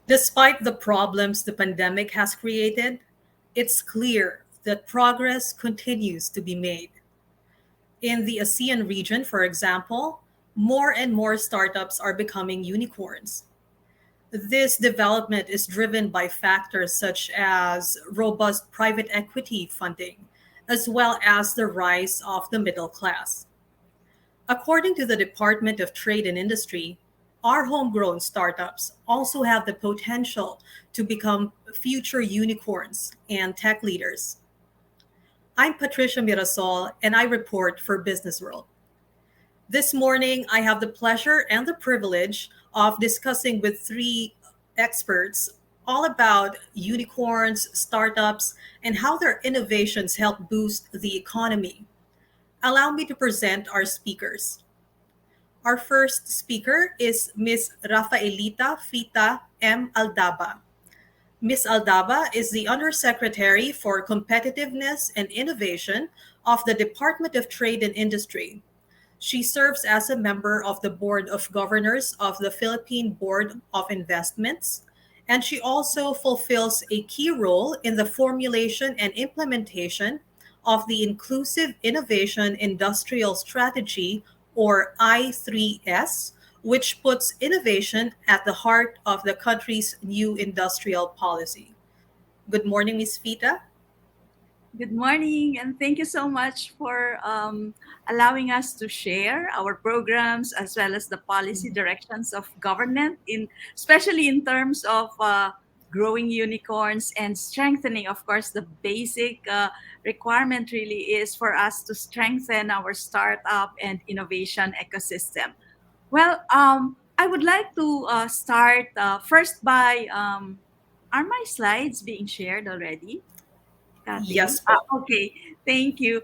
Despite the problems the pandemic has created, it's clear that progress continues to be made. In the ASEAN region, for example, more and more startups are becoming unicorns. This development is driven by factors such as robust private equity funding, as well as the rise of the middle class. According to the Department of Trade and Industry, our homegrown startups also have the potential to become future unicorns and tech leaders. I'm Patricia Mirasol, and I report for Business World. This morning, I have the pleasure and the privilege of discussing with three experts all about unicorns, startups, and how their innovations help boost the economy. Allow me to present our speakers. Our first speaker is Ms. Rafaelita Fita M. Aldaba. Ms. Aldaba is the Undersecretary for Competitiveness and Innovation of the Department of Trade and Industry. She serves as a member of the Board of Governors of the Philippine Board of Investments, and she also fulfills a key role in the formulation and implementation of the Inclusive Innovation Industrial Strategy, or I3S, which puts innovation at the heart of the country's new industrial policy. Good morning, Ms. Fita. Good morning, and thank you so much for allowing us to share our programs as well as the policy directions of government, especially in terms of growing unicorns and strengthening. Of course, the basic requirement really is for us to strengthen our startup and innovation ecosystem. Well, I would like to start first by are my slides being shared already? Kathy. Yes po. Okay, thank you.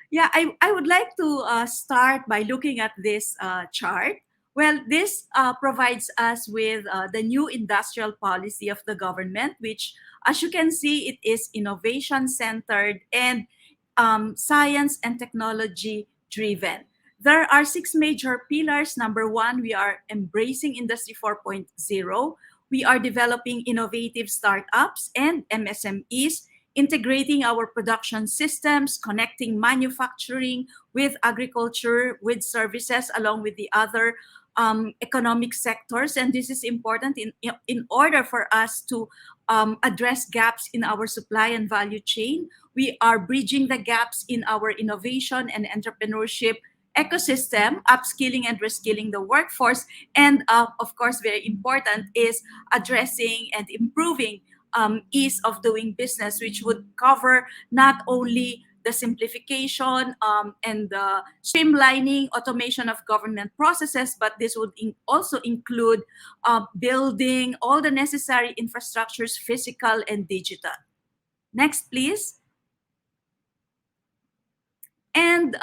Yeah, I would like to start by looking at this chart. Well, this provides us with the new industrial policy of the government, which, as you can see, it is innovation centered and science and technology driven. There are six major pillars. Number one, we are embracing Industry 4.0. We are developing innovative startups and MSMEs, integrating our production systems, connecting manufacturing with agriculture, with services, along with the other economic sectors. And this is important in order for us to address gaps in our supply and value chain. We are bridging the gaps in our innovation and entrepreneurship ecosystem, upskilling and reskilling the workforce. And of course, very important is addressing and improving ease of doing business, which would cover not only the simplification and the streamlining, automation of government processes, but this would also include building all the necessary infrastructures, physical and digital. Next, please. And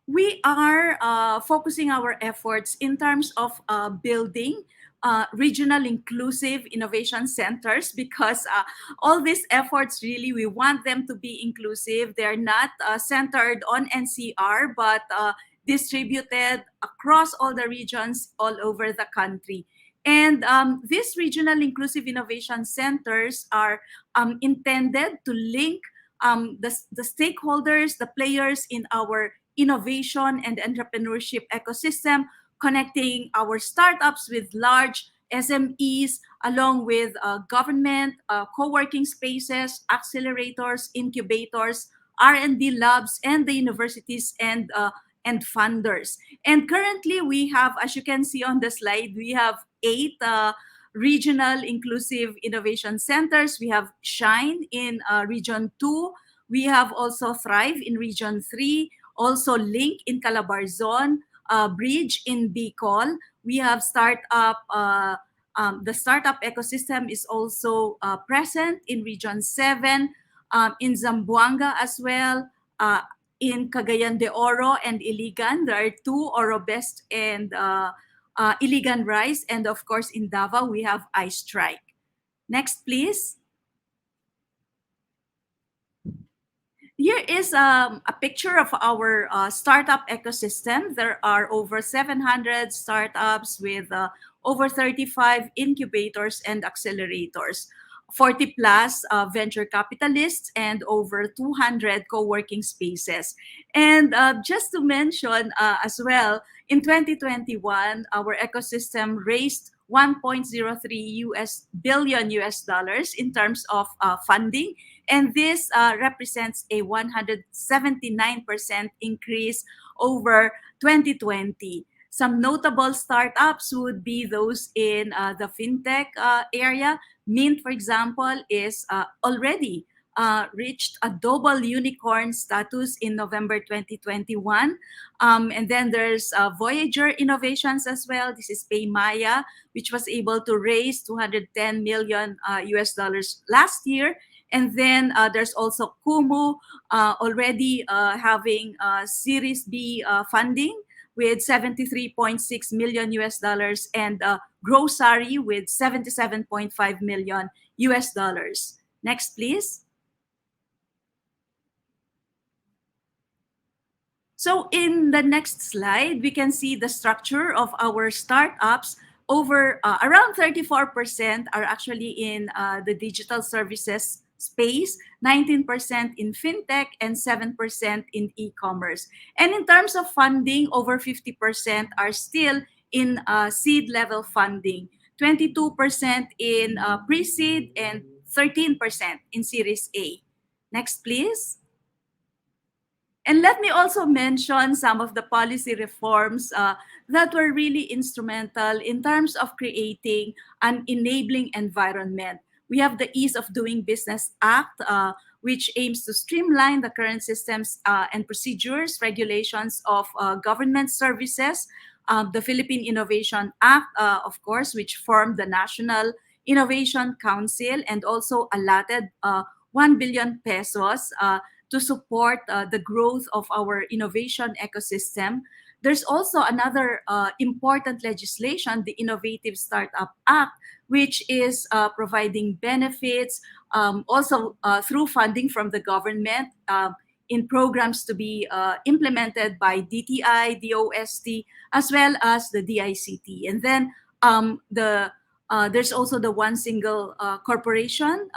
we are focusing our efforts in terms of building regional inclusive innovation centers, because all these efforts really, we want them to be inclusive. They're not centered on NCR, but distributed across all the regions all over the country. And these regional inclusive innovation centers are intended to link the stakeholders, the players in our innovation and entrepreneurship ecosystem, connecting our startups with large SMEs, along with government, co-working spaces, accelerators, incubators, R&D labs, and the universities and funders. And currently, we have, as you can see on the slide, we have 8 regional inclusive innovation centers. We have Shine in Region 2. We have also Thrive in Region 3, also Link in Calabarzon, Bridge in Bicol. We have the startup ecosystem is also present in Region 7, in Zamboanga as well, in Cagayan de Oro and Iligan. There are 2, Orobest and Iligan Rice, and of course in Davao we have iStrike. Next, please. here is a picture of our startup ecosystem. There are over 700 startups with over 35 incubators and accelerators, 40 plus venture capitalists, and over 200 co-working spaces. And just to mention as well, in 2021, our ecosystem raised 1.03 billion US dollars in terms of funding, and this represents a 179% increase over 2020. Some notable startups would be those in the fintech area. Mint, for example, is already reached a double unicorn status in November 2021. And then there's Voyager Innovations as well. This is Paymaya, which was able to raise 210 million US dollars last year. And then there's also Kumu already having Series B funding with 73.6 million US dollars, and Grocery with 77.5 million US dollars. Next, please. So in the next slide, we can see the structure of our startups. Over around 34% are actually in the digital services space, 19% in fintech, and 7% in e-commerce. And in terms of funding, over 50% are still in seed level funding, 22% in pre-seed, and 13% in Series A. Next, please. And let me also mention some of the policy reforms that were really instrumental in terms of creating an enabling environment. We have the Ease of Doing Business Act, which aims to streamline the current systems and procedures, regulations of government services. The Philippine Innovation Act, of course, which formed the National Innovation Council and also allotted 1 billion pesos to support the growth of our innovation ecosystem. There's also another important legislation, the Innovative Startup Act, which is providing benefits also through funding from the government in programs to be implemented by DTI, DOST, as well as the DICT. And then there's also the One Single Corporation.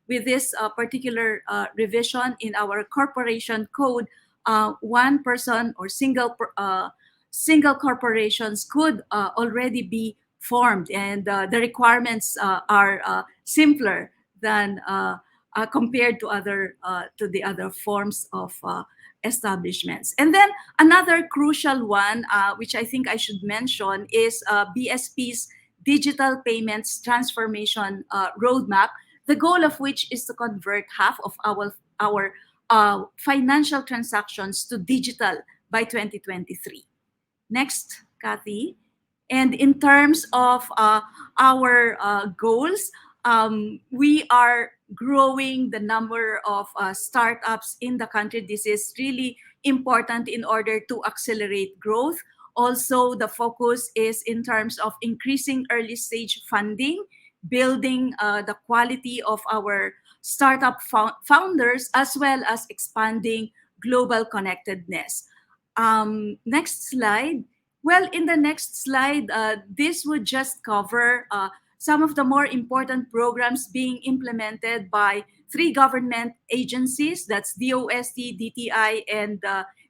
With this particular revision in our corporation code, one person or single corporations could already be formed, and the requirements are simpler than compared to the other forms of establishments. And then another crucial one, which I think I should mention, is BSP's digital payments transformation roadmap, the goal of which is to convert half of our financial transactions to digital by 2023. Next, Kathy. And in terms of our goals, we are growing the number of startups in the country. This is really important in order to accelerate growth. Also, the focus is in terms of increasing early stage funding, building the quality of our startup founders, as well as expanding global connectedness. Next slide. Well, in the next slide, this would just cover some of the more important programs being implemented by three government agencies. That's DOST, DTI, and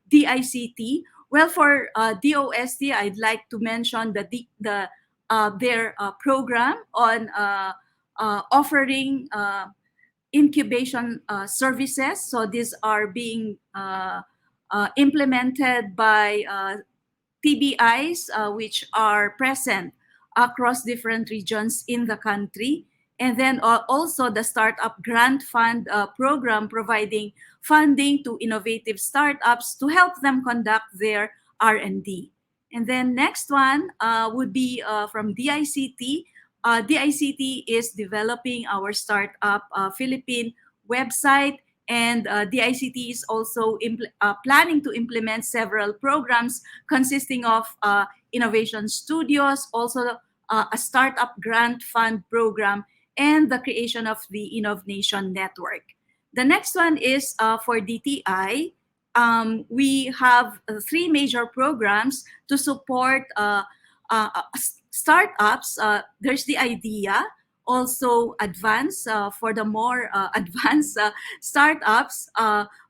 DICT. Well, for DOST, I'd like to mention their program on offering incubation services. So these are being implemented by TBIs, which are present across different regions in the country. And then also the Startup Grant Fund program, providing funding to innovative startups to help them conduct their R&D. And then next one would be from DICT. DICT is developing our startup Philippine website, and DICT is also planning to implement several programs consisting of innovation studios, also a startup grant fund program, and the creation of the Innovation Network. The next one is for DTI. We have three major programs to support startups. There's the idea, also advance for the more advanced startups.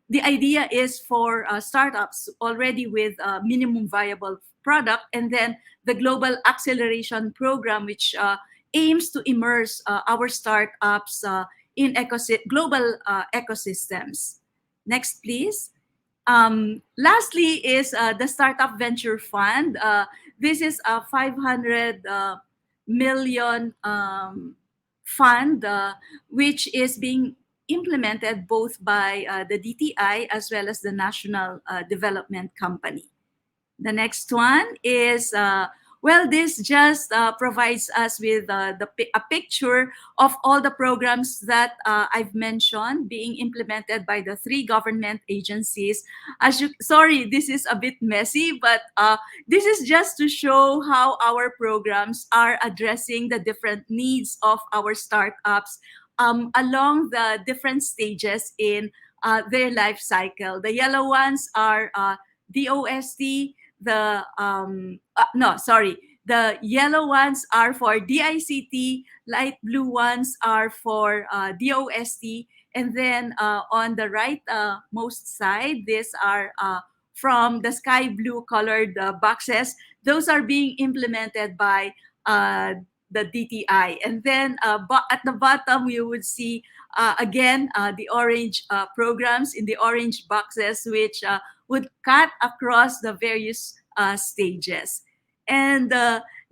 The idea is for startups already with minimum viable product, and then the global acceleration program, which aims to immerse our startups in global ecosystems. Next, please. Lastly is the Startup Venture Fund. This is a 500 million fund which is being implemented both by the DTI as well as the National Development Company. The next one is well, this just provides us with a picture of all the programs that I've mentioned being implemented by the three government agencies. Sorry, this is a bit messy, but this is just to show how our programs are addressing the different needs of our startups along the different stages in their life cycle. The yellow ones are DOST, the no, sorry, the yellow ones are for DICT, light blue ones are for DOST, and then on the right most side, these are from the sky blue colored boxes. Those are being implemented by the DTI. And then at the bottom, you would see again the orange programs in the orange boxes, which would cut across the various stages. And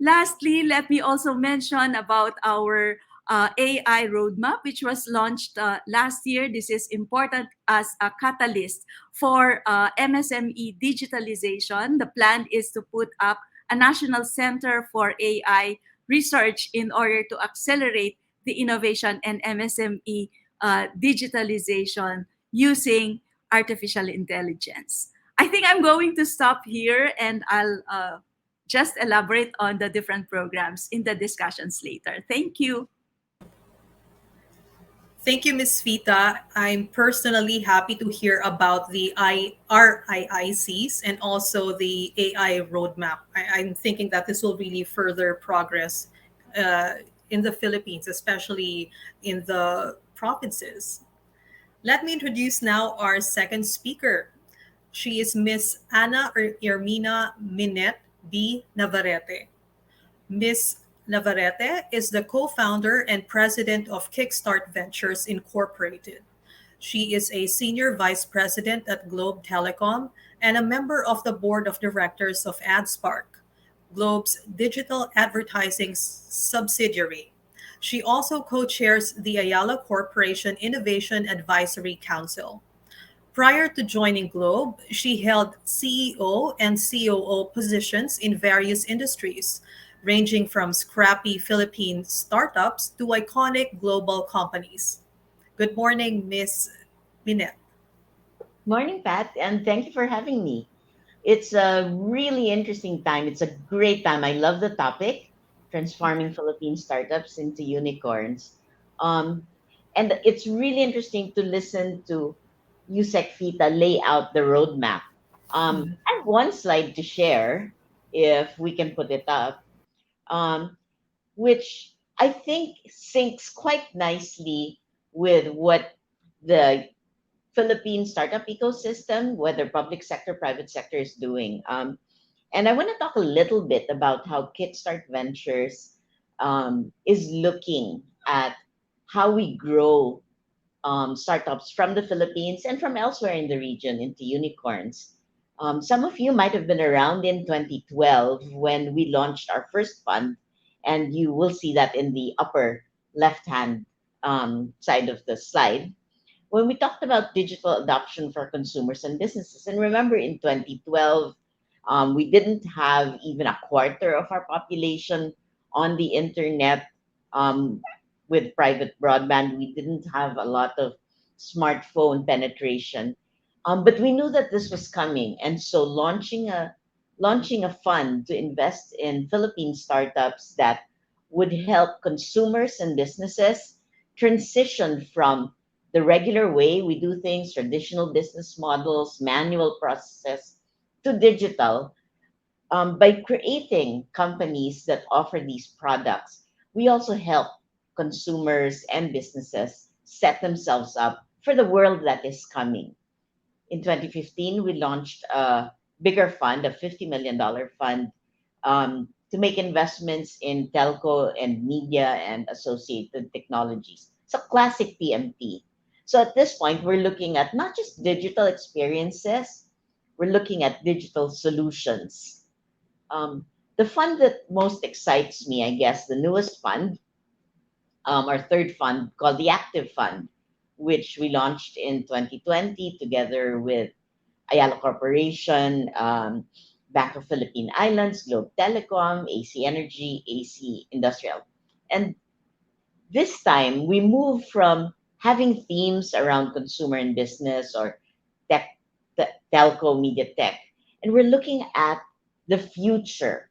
lastly, let me also mention about our AI roadmap, which was launched last year. This is important as a catalyst for MSME digitalization. The plan is to put up a national center for AI research in order to accelerate the innovation and MSME digitalization using artificial intelligence. I think I'm going to stop here and I'll just elaborate on the different programs in the discussions later. Thank you. Thank you, Ms. Vita. I'm personally happy to hear about the RIICs and also the AI roadmap. I'm thinking that this will really further progress in the Philippines, especially in the provinces. Let me introduce now our second speaker. She is Miss Ana Irmina Minet B. Navarrete. Ms. Navarrete is the co-founder and president of Kickstart Ventures Incorporated. She is a senior vice president at Globe Telecom and a member of the board of directors of AdSpark, Globe's digital advertising subsidiary. She also co-chairs the Ayala Corporation Innovation Advisory Council. Prior to joining Globe, she held CEO and COO positions in various industries, ranging from scrappy Philippine startups to iconic global companies. Good morning, Miss Minette. Morning, Pat, and thank you for having me. It's a really interesting time. It's a great time. I love the topic, transforming Philippine startups into unicorns. Um, and it's really interesting to listen to Yusek Fita lay out the roadmap. I have one slide to share, if we can put it up, um, which I think syncs quite nicely with what the Philippine startup ecosystem, whether public sector, private sector, is doing. And I want to talk a little bit about how Kickstart Ventures is looking at how we grow startups from the Philippines and from elsewhere in the region into unicorns. Some of you might have been around in 2012 when we launched our first fund, and you will see that in the upper left hand side of the slide when we talked about digital adoption for consumers and businesses. And remember, in 2012, we didn't have even a quarter of our population on the internet um, with private broadband. We didn't have a lot of smartphone penetration, but we knew that this was coming, and so launching a fund to invest in Philippine startups that would help consumers and businesses transition from the regular way we do things, traditional business models, manual processes, to digital. By creating companies that offer these products, we also help consumers and businesses set themselves up for the world that is coming. In 2015, we launched a bigger fund, a $50 million fund, to make investments in telco and media and associated technologies. So, classic PMP. So, at this point, we're looking at not just digital experiences, we're looking at digital solutions. Um, the fund that most excites me, I guess, the newest fund, our third fund called the Active Fund, which we launched in 2020 together with Ayala Corporation, Bank of Philippine Islands, Globe Telecom, AC Energy, AC Industrial. And this time we move from having themes around consumer and business or tech, telco, media tech, and we're looking at the future.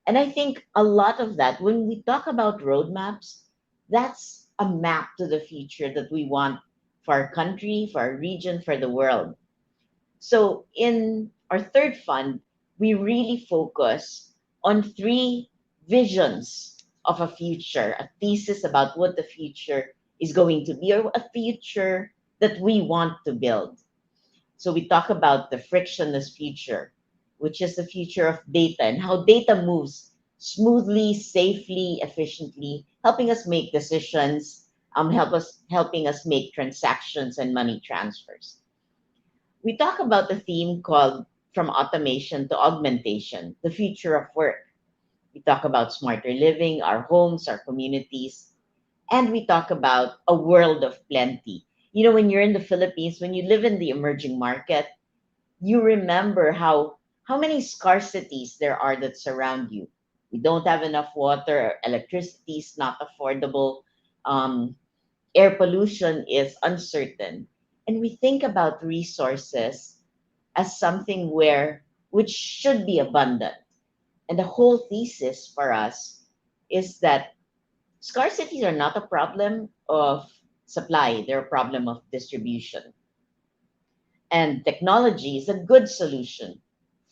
And I think a lot of that, when we talk about roadmaps, that's a map to the future that we want for our country, for our region, for the world. So in our third fund, we really focus on three visions of a future, a thesis about what the future is going to be, or a future that we want to build. So we talk about the frictionless future, which is the future of data and how data moves smoothly, safely, efficiently, helping us make decisions, helping us make transactions and money transfers. We talk about the theme called From Automation to Augmentation, the future of work. We talk about smarter living, our homes, our communities, and we talk about a world of plenty. You know, when you're in the Philippines, when you live in the emerging market, you remember how many scarcities there are that surround you. We don't have enough water, electricity is not affordable, um, air pollution is uncertain. And we think about resources as something which should be abundant. And the whole thesis for us is that scarcities are not a problem of supply, they're a problem of distribution. And technology is a good solution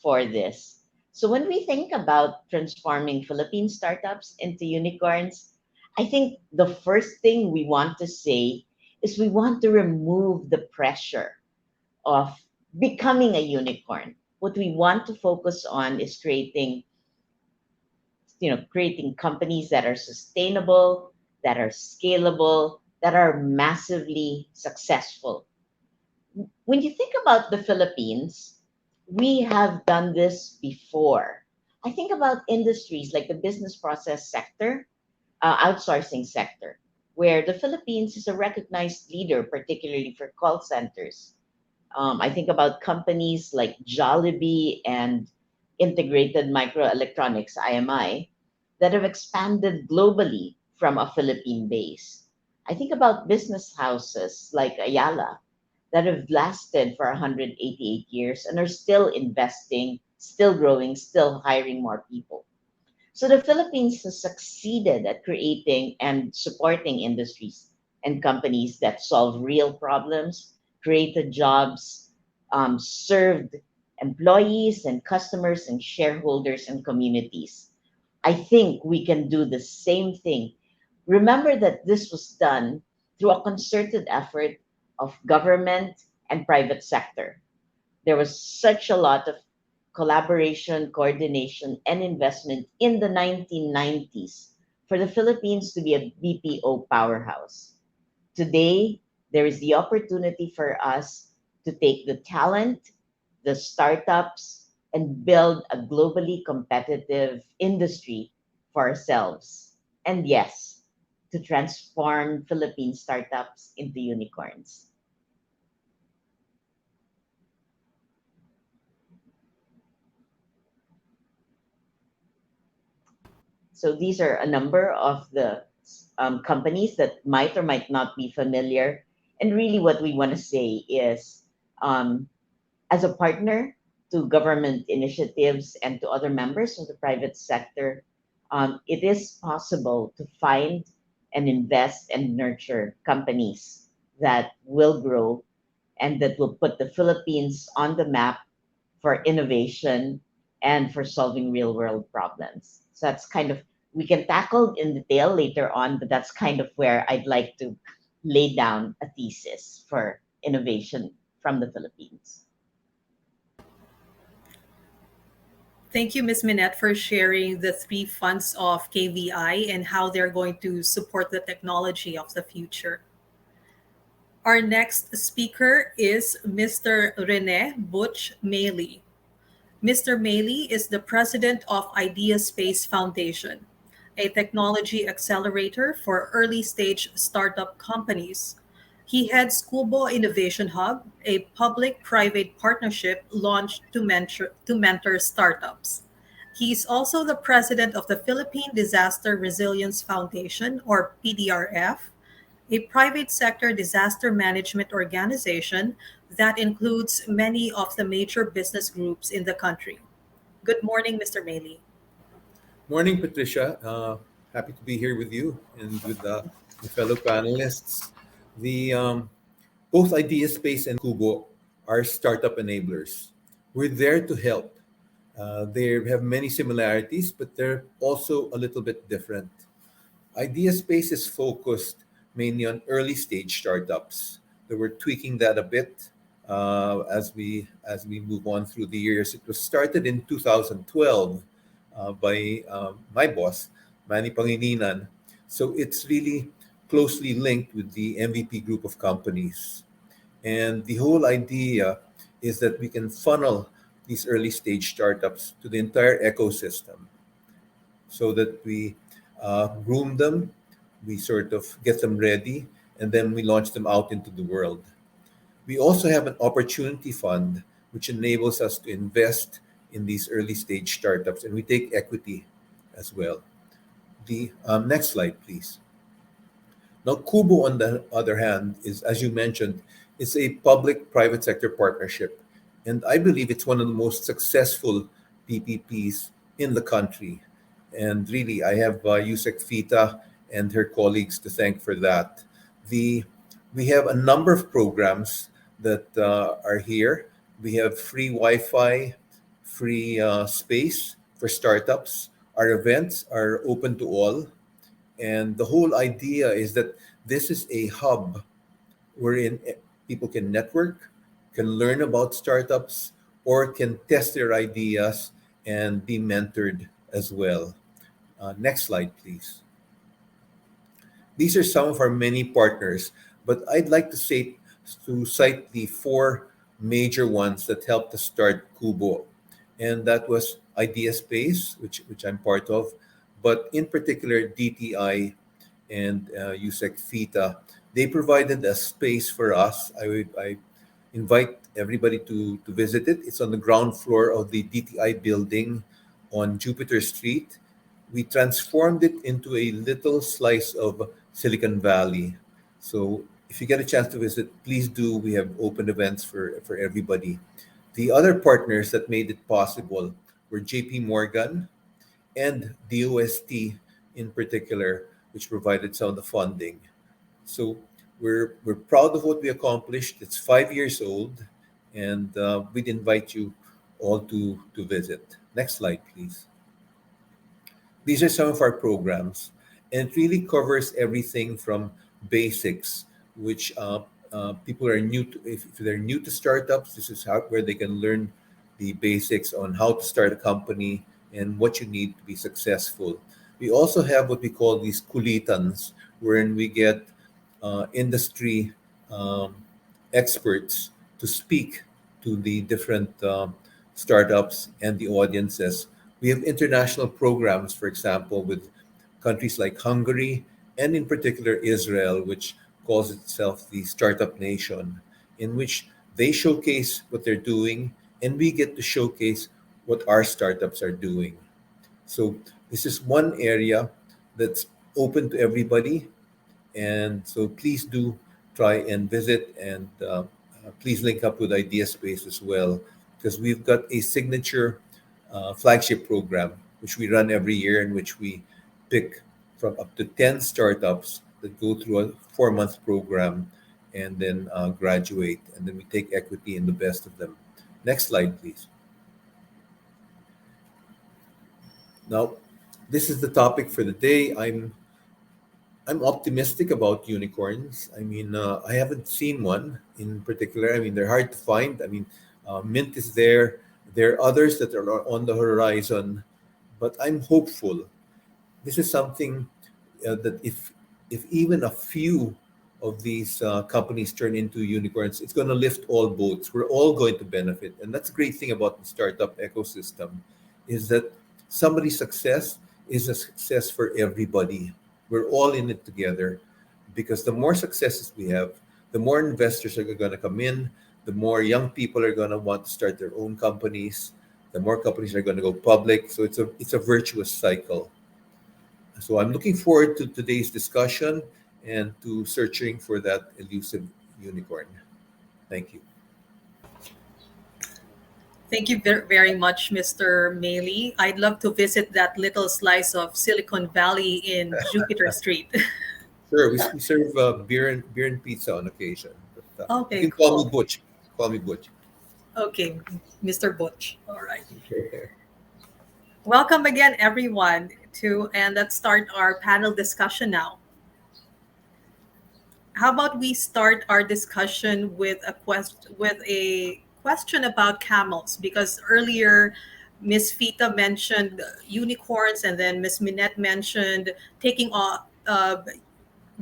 for this. So when we think about transforming Philippine startups into unicorns, I think the first thing we want to say is we want to remove the pressure of becoming a unicorn. What we want to focus on is creating companies that are sustainable, that are scalable, that are massively successful. When you think about the Philippines, we have done this before. I think about industries like the business process sector, outsourcing sector, where the Philippines is a recognized leader, particularly for call centers. I think about companies like Jollibee and Integrated Microelectronics, IMI, that have expanded globally from a Philippine base. I think about business houses like Ayala that have lasted for 188 years and are still investing, still growing, still hiring more people. So the Philippines has succeeded at creating and supporting industries and companies that solve real problems, created jobs, served employees and customers and shareholders and communities. I think we can do the same thing. Remember that this was done through a concerted effort of government and private sector. There was such a lot of collaboration, coordination, and investment in the 1990s for the Philippines to be a BPO powerhouse. Today, there is the opportunity for us to take the talent, the startups, and build a globally competitive industry for ourselves. And yes, to transform Philippine startups into unicorns. So these are a number of the companies that might or might not be familiar. And really, what we want to say is, um, as a partner to government initiatives and to other members of the private sector, it is possible to find and invest and nurture companies that will grow and that will put the Philippines on the map for innovation and for solving real world problems. So that's kind of, we can tackle in detail later on, but that's kind of where I'd like to lay down a thesis for innovation from the Philippines. Thank you, Ms. Minette, for sharing the three funds of KVI and how they're going to support the technology of the future. Our next speaker is Mr. Rene Butch Maley. Mr. Maley is the president of Idea Space Foundation, a technology accelerator for early stage startup companies. He heads Kubo Innovation Hub, a public private partnership launched to mentor startups. He is also the president of the Philippine Disaster Resilience Foundation, or PDRF, a private sector disaster management organization that includes many of the major business groups in the country. Good morning, Mr. Maley. Morning, Patricia. Happy to be here with you and with my fellow panelists. The Both Idea Space and Kubo are startup enablers. We're there to help. They have many similarities, but they're also a little bit different. Idea Space is focused mainly on early stage startups. So we're tweaking that a bit as we move on through the years. It was started in 2012 by my boss, Manny Pangilinan. So it's really closely linked with the MVP group of companies. And the whole idea is that we can funnel these early stage startups to the entire ecosystem so that we groom them, we sort of get them ready, and then we launch them out into the world. We also have an opportunity fund which enables us to invest in these early stage startups, and we take equity as well. The next slide, please. Now, Kubo, on the other hand, is, as you mentioned, is a public-private sector partnership, and I believe it's one of the most successful PPPs in the country. And really, I have Yusek Fita and her colleagues to thank for that. The We have a number of programs that are here. We have free Wi-Fi, free space for startups. Our events are open to all. And the whole idea is that this is a hub wherein people can network, can learn about startups, or can test their ideas and be mentored as well. Next slide, please. These are some of our many partners, but I'd like to cite the four major ones that helped us start Kubo, and that was Idea Space, which I'm part of, but in particular DTI and USEC FITA. They provided a space for us. I invite everybody to visit it. It's on the ground floor of the DTI building on Jupiter Street. We transformed it into a little slice of Silicon Valley. So if you get a chance to visit, please do. We have open events for everybody. The other partners that made it possible were JP Morgan and DOST in particular, which provided some of the funding. So we're proud of what we accomplished. It's 5 years old, and we'd invite you all to visit. Next slide, please. These are some of our programs, and it really covers everything from basics, which people are new to. If they're new to startups, this is where they can learn the basics on how to start a company and what you need to be successful. We also have what we call these kulitans, wherein we get industry um, experts to speak to the different startups and the audiences. We have international programs, for example, with countries like Hungary and, in particular, Israel, which calls itself the Startup Nation, in which they showcase what they're doing and we get to showcase what our startups are doing. So, this is one area that's open to everybody, and so please do try and visit, and please link up with IdeaSpace as well, because we've got a signature flagship program which we run every year, in which we pick from up to 10 startups that go through a 4-month program. and then graduate, and then we take equity in the best of them. Next slide, please. Now, this is the topic for the day. I'm optimistic about unicorns. I mean, I haven't seen one in particular. I mean, they're hard to find. I mean, Mint is there. There are others that are on the horizon, but I'm hopeful. This is something that if even a few of these companies turn into unicorns, it's going to lift all boats. We're all going to benefit, and that's a great thing about the startup ecosystem, is that somebody's success is a success for everybody. We're all in it together, because the more successes we have, the more investors are going to come in, the more young people are going to want to start their own companies, the more companies are going to go public. So it's a virtuous cycle. So I'm looking forward to today's discussion and to searching for that elusive unicorn. Thank you. Thank you very much, Mr. Maley. I'd love to visit that little slice of Silicon Valley in Jupiter Street. Sure, we serve beer and pizza on occasion. But, you Okay, can call me cool. Butch. Call me Butch. Okay, Mr. Butch. All right. Okay. Welcome again, everyone, to and let's start our panel discussion now. How about we start our discussion with a question about camels? Because earlier, Miss Fita mentioned unicorns, and then Miss Minette mentioned taking off,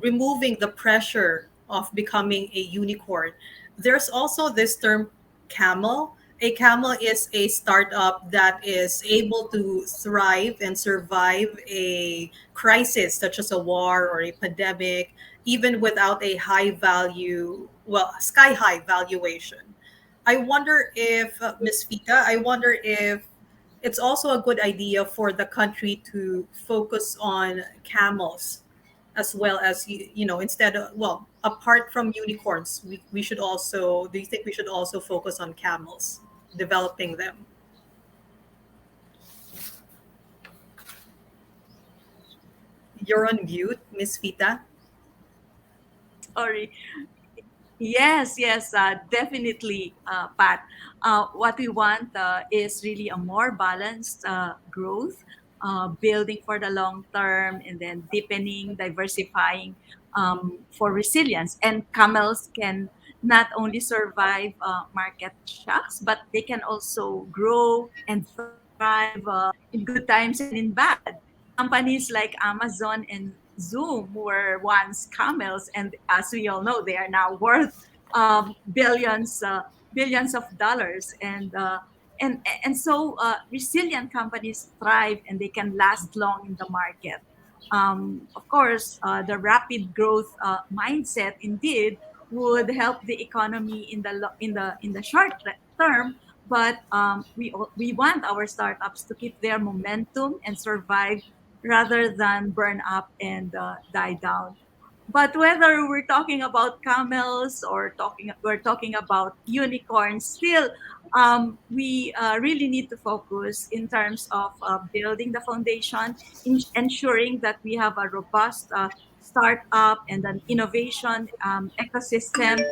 removing the pressure of becoming a unicorn. There's also this term camel. A camel is a startup that is able to thrive and survive a crisis such as a war or a pandemic, even without a high value, well, sky high valuation. I wonder if, Ms. Fita, I wonder if it's also a good idea for the country to focus on camels as well as instead of, well, apart from unicorns, we should also, do you think we should also focus on camels, developing them? You're on mute, Miss Vita. Sorry. Yes, yes, definitely, Pat. What we want is really a more balanced growth, building for the long term, and then deepening, diversifying for resilience. And camels can not only survive market shocks, but they can also grow and thrive in good times and in bad. Companies like Amazon and Zoom were once camels, and as we all know, they are now worth billions of dollars. And so resilient companies thrive and they can last long in the market. Of course, the rapid growth mindset indeed would help the economy in the short term, but we want our startups to keep their momentum and survive rather than burn up and die down. But whether we're talking about camels or we're talking about unicorns, still we really need to focus in terms of building the foundation, ensuring that we have a robust startup and an innovation ecosystem.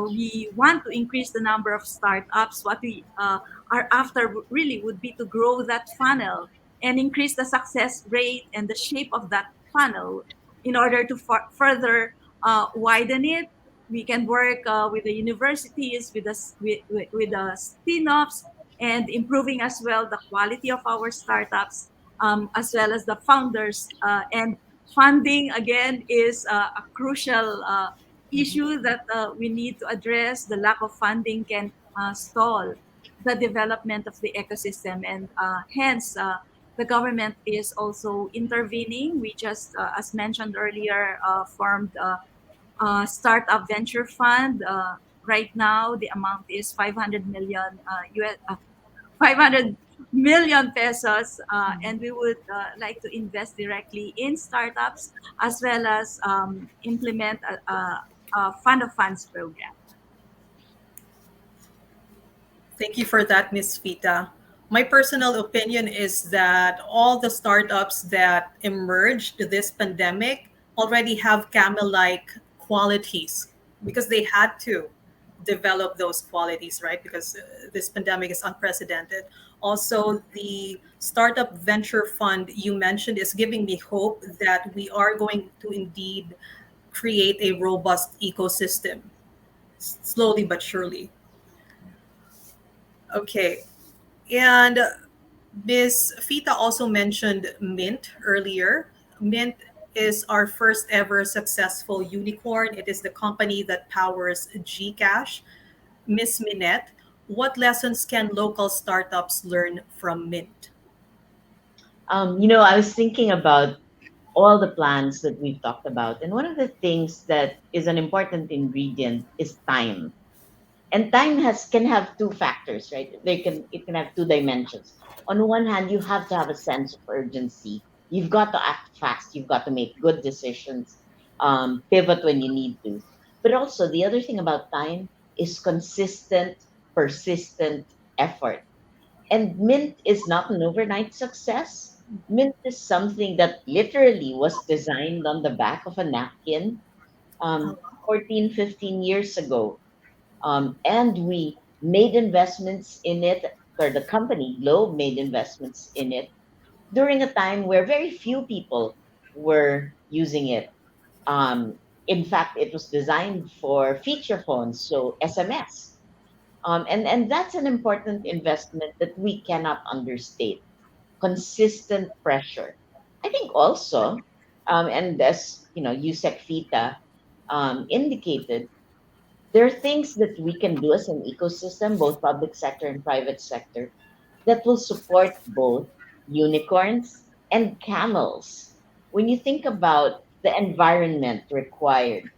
We want to increase the number of startups. What we are after really would be to grow that funnel and increase the success rate and the shape of that funnel. In order to further widen it, we can work with the universities, with the spin-offs, and improving as well the quality of our startups, as well as the founders. And funding, again, is a crucial issue that we need to address. The lack of funding can stall the development of the ecosystem, and hence the government is also intervening. We just, as mentioned earlier, formed a startup venture fund. Right now, the amount is 500 million 500 million pesos, and we would like to invest directly in startups as well as implement a fund of funds program. Thank you for that, Miss Vita. My personal opinion is that all the startups that emerged this pandemic already have camel like qualities. because they had to develop those qualities, right? Because this pandemic is unprecedented. Also, the startup venture fund you mentioned is giving me hope that we are going to indeed create a robust ecosystem, slowly but surely. Okay. And Ms. Fita also mentioned Mint earlier. Mint is our first ever successful unicorn. It is the company that powers Gcash. Miss Minette, what lessons can local startups learn from Mint? I was thinking about all the plans that we've talked about, and one of the things that is an important ingredient is time. And time has can have two factors, right? It can have two dimensions. On one hand, you have to have a sense of urgency. You've got to act fast. You've got to make good decisions, pivot when you need to. But also, the other thing about time is consistent, persistent effort. And Mint is not an overnight success. Mint is something that literally was designed on the back of a napkin Oh, 14, 15 years ago. And we made investments in it, or the company, Globe, made investments in it during a time where very few people were using it. In fact, it was designed for feature phones, so SMS. And that's an important investment that we cannot understate. Consistent pressure. I think also, and as Yusek Fita indicated, there are things that we can do as an ecosystem, both public sector and private sector, that will support both unicorns and camels. When you think about the environment required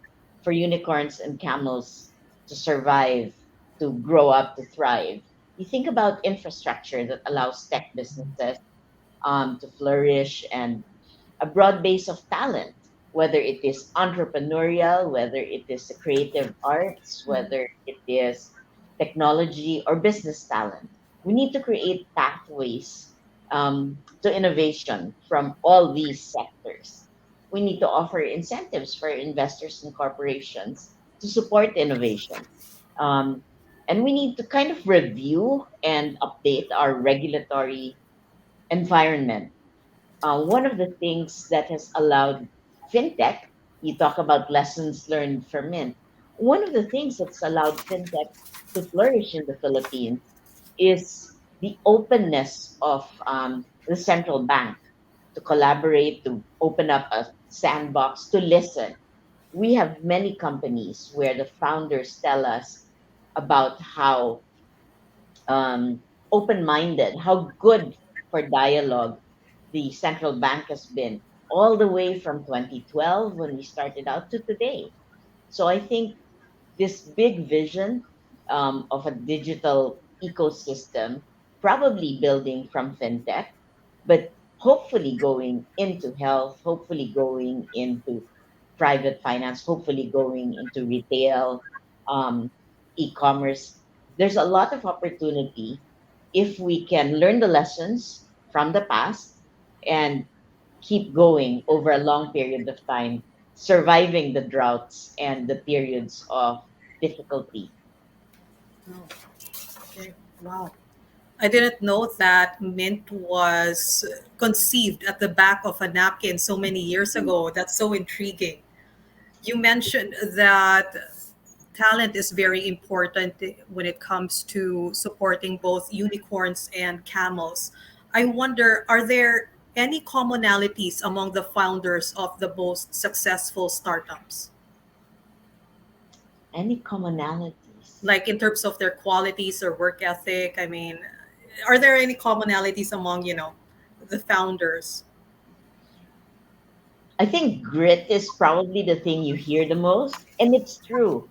for unicorns and camels to survive, to grow up, to thrive, you think about infrastructure that allows tech businesses to flourish and a broad base of talent, whether it is entrepreneurial, whether it is the creative arts, whether it is technology or business talent. We need to create pathways to innovation from all these sectors. We need to offer incentives for investors and corporations to support innovation. Um, and we need to kind of review and update our regulatory environment. One of the things that has allowed fintech, you talk about lessons learned from Mint, one of the things that's allowed fintech to flourish in the Philippines is the openness of the central bank to collaborate, to open up a sandbox, to listen. We have many companies where the founders tell us about how open-minded, how good for dialogue the central bank has been all the way from 2012 when we started out to today. So I think this big vision of a digital ecosystem, probably building from fintech, but hopefully going into health, hopefully going into private finance, hopefully going into retail, e-commerce. There's a lot of opportunity if we can learn the lessons from the past and keep going over a long period of time, surviving the droughts and the periods of difficulty. oh, okay. Wow. I didn't know that mint was conceived at the back of a napkin so many years ago. That's so intriguing. You mentioned that talent is very important when it comes to supporting both unicorns and camels. I wonder, are there any commonalities among the founders of the most successful startups? Any commonalities? Like in terms of their qualities or work ethic? I mean, are there any commonalities among, the founders? I think grit is probably the thing you hear the most, and it's true.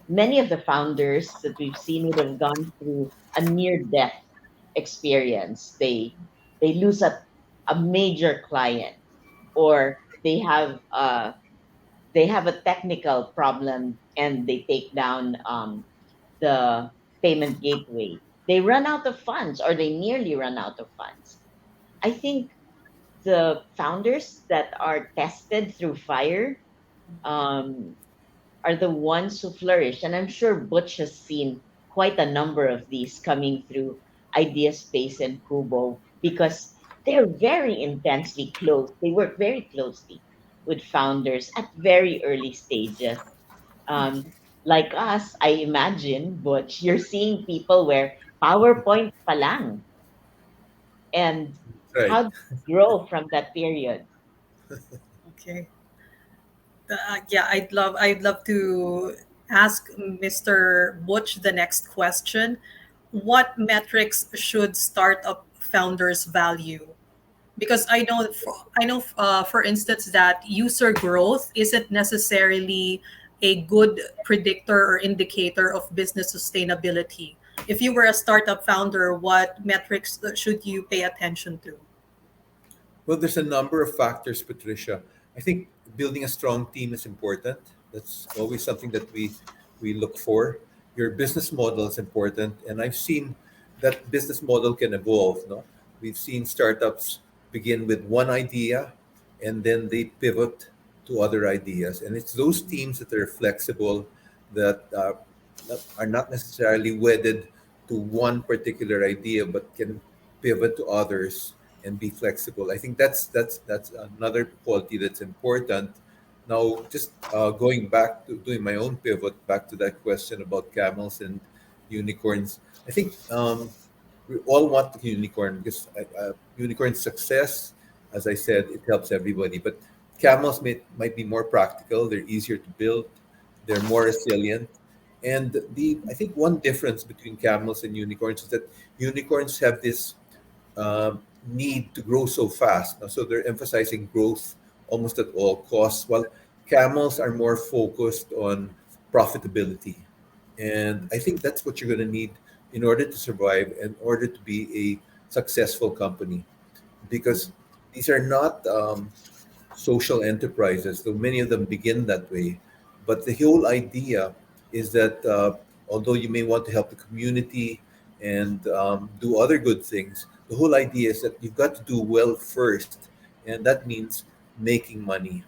Many of the founders that we've seen would have gone through a near death experience. They lose a major client, or they have a technical problem and they take down the payment gateway. They run out of funds, or they nearly run out of funds. I think the founders that are tested through fire, um, are the ones who flourish. And I'm sure Butch has seen quite a number of these coming through Idea Space and Kubo because they're very intensely close. They work very closely with founders at very early stages. Um, like us, I imagine, Butch, you're seeing people where PowerPoint palang and Right. how do you grow from that period? Okay. Yeah, I'd love to ask Mr. Butch the next question. What metrics should startup founders value? Because I know, for instance, that user growth isn't necessarily a good predictor or indicator of business sustainability. If you were a startup founder, what metrics should you pay attention to? Well, there's a number of factors, Patricia. I think building a strong team is important. That's always something that we look for. Your business model is important, and I've seen that business model can evolve. No, we've seen startups begin with one idea, and then they pivot to other ideas, and it's those teams that are flexible, that are not necessarily wedded to one particular idea, but can pivot to others and be flexible. I think that's another quality that's important. Now, just going back to doing my own pivot back to that question about camels and unicorns, I think we all want the unicorn because unicorn success, as I said, it helps everybody. But camels might be more practical. They're easier to build. They're more resilient. And the I think one difference between camels and unicorns is that unicorns have this need to grow so fast. So they're emphasizing growth almost at all costs, while camels are more focused on profitability. And I think that's what you're going to need in order to survive, in order to be a successful company, because these are not social enterprises, though many of them begin that way. But the whole idea is that although you may want to help the community and do other good things, the whole idea is that you've got to do well first, and that means making money,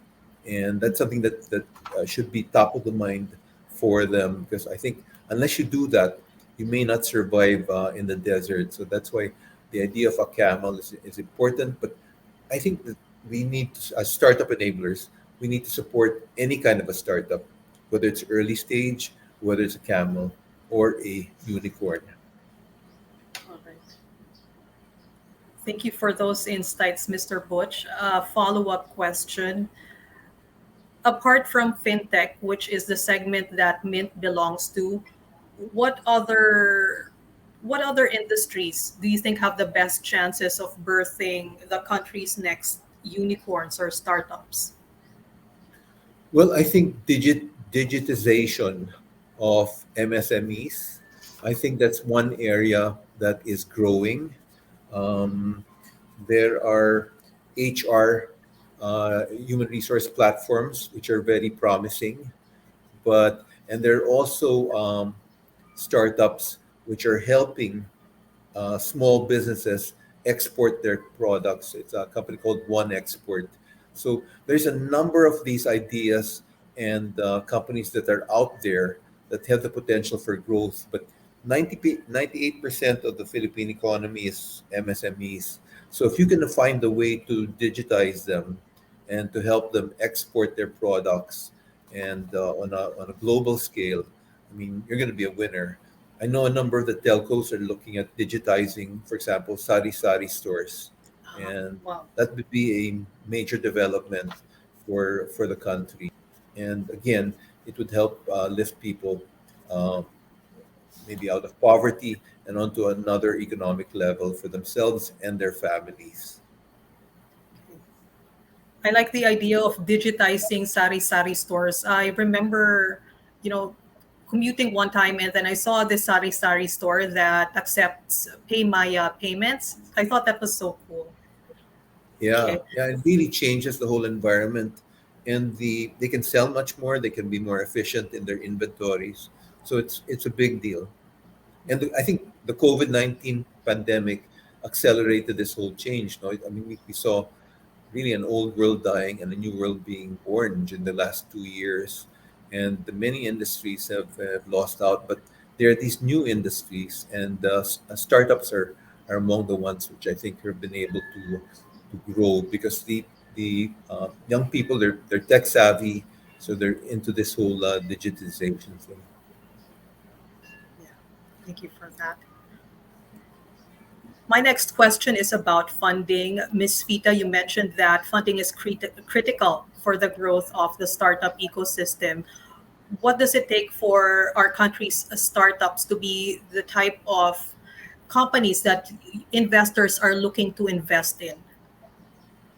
and that's something that should be top of the mind for them, because I think unless you do that, you may not survive in the desert. So that's why the idea of a camel is important. But I think that we need, as startup enablers, we need to support any kind of a startup, whether it's early stage, whether it's a camel or a unicorn. All right. Thank you for those insights, Mr. Butch. Follow-up question. Apart from fintech, which is the segment that Mint belongs to, what other what other industries do you think have the best chances of birthing the country's next unicorns or startups? Well, I think digitization of MSMEs, I think that's one area that is growing. Um, there are HR, human resource platforms, which are very promising, but and there are also startups which are helping small businesses export their products. It's a company called One Export. So there's a number of these ideas and companies that are out there that have the potential for growth. But 98% of the Philippine economy is MSMEs. So if you can find a way to digitize them and to help them export their products and on a global scale, I mean, you're going to be a winner. I know a number of the telcos are looking at digitizing, for example, sari-sari stores, and Wow. that would be a major development for the country. And again, it would help lift people uh, maybe out of poverty and onto another economic level for themselves and their families. I like the idea of digitizing sari-sari stores. I remember, you know, commuting one time and then I saw this sari-sari store that accepts PayMaya payments. I thought that was so cool. Yeah, Okay. yeah, it really changes the whole environment, and they can sell much more. They can be more efficient in their inventories, so it's a big deal. And I think the COVID-19 pandemic accelerated this whole change. No, I mean we saw really an old world dying and a new world being born in the last 2 years, and the many industries have lost out. But there are these new industries, and startups are among the ones which I think have been able to grow because the young people, they're tech savvy, so they're into this whole digitization thing. Yeah, thank you for that. My next question is about funding. Ms. Vita, you mentioned that funding is critical for the growth of the startup ecosystem. What does it take for our country's startups to be the type of companies that investors are looking to invest in?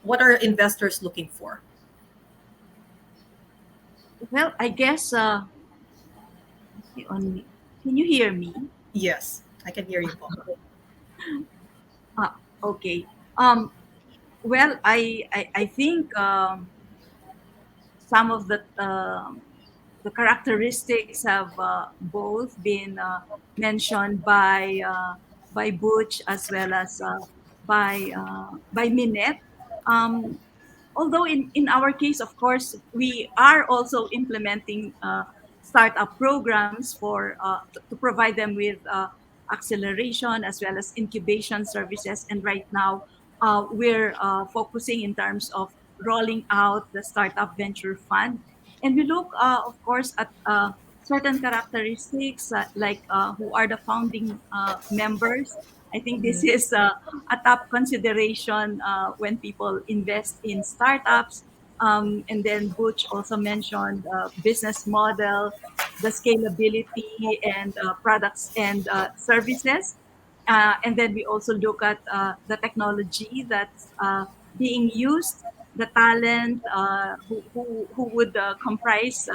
What are investors looking for? Well, I guess on me. Can you hear me? Yes, I can hear you, Paul. Okay. Um, well, I think some of the characteristics have both been mentioned by Butch as well as by Minette. Um, Although in our case, of course, we are also implementing startup programs to provide them with acceleration as well as incubation services. And right now, we're focusing in terms of rolling out the startup venture fund. And we look, of course, at certain characteristics like who are the founding members. I think this Mhm. is a top consideration when people invest in startups. And then Butch also mentioned business model, the scalability, and products and services. And then we also look at the technology that's being used, the talent who would comprise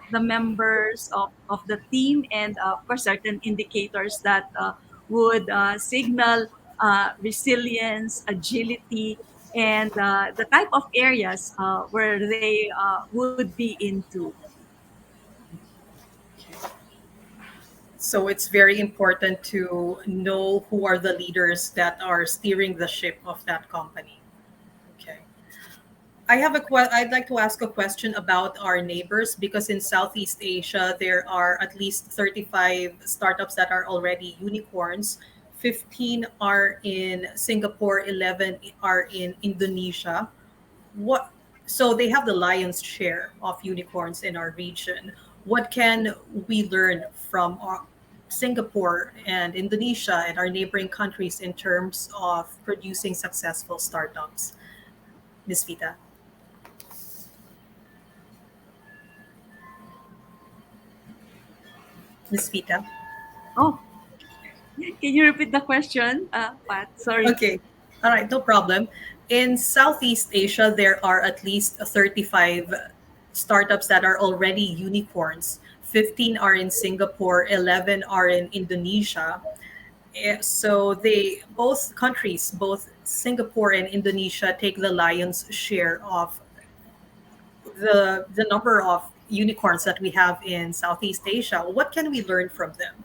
the members of the team, and of course, certain indicators that would signal resilience, agility, and the type of areas where they would be into. So it's very important to know who are the leaders that are steering the ship of that company. Okay. I'd like to ask a question about our neighbors because in Southeast Asia there are at least 35 startups that are already unicorns. 15 are in Singapore, 11 are in Indonesia. What So they have the lion's share of unicorns in our region. What can we learn from Singapore and Indonesia and our neighboring countries in terms of producing successful startups? Miss Vita. Miss Vita. Oh, can you repeat the question, Pat? Sorry. Okay. All right, no problem. In Southeast Asia, there are at least 35 startups that are already unicorns. 15 are in Singapore, 11 are in Indonesia. So they both countries, both Singapore and Indonesia, take the lion's share of the number of unicorns that we have in Southeast Asia. What can we learn from them?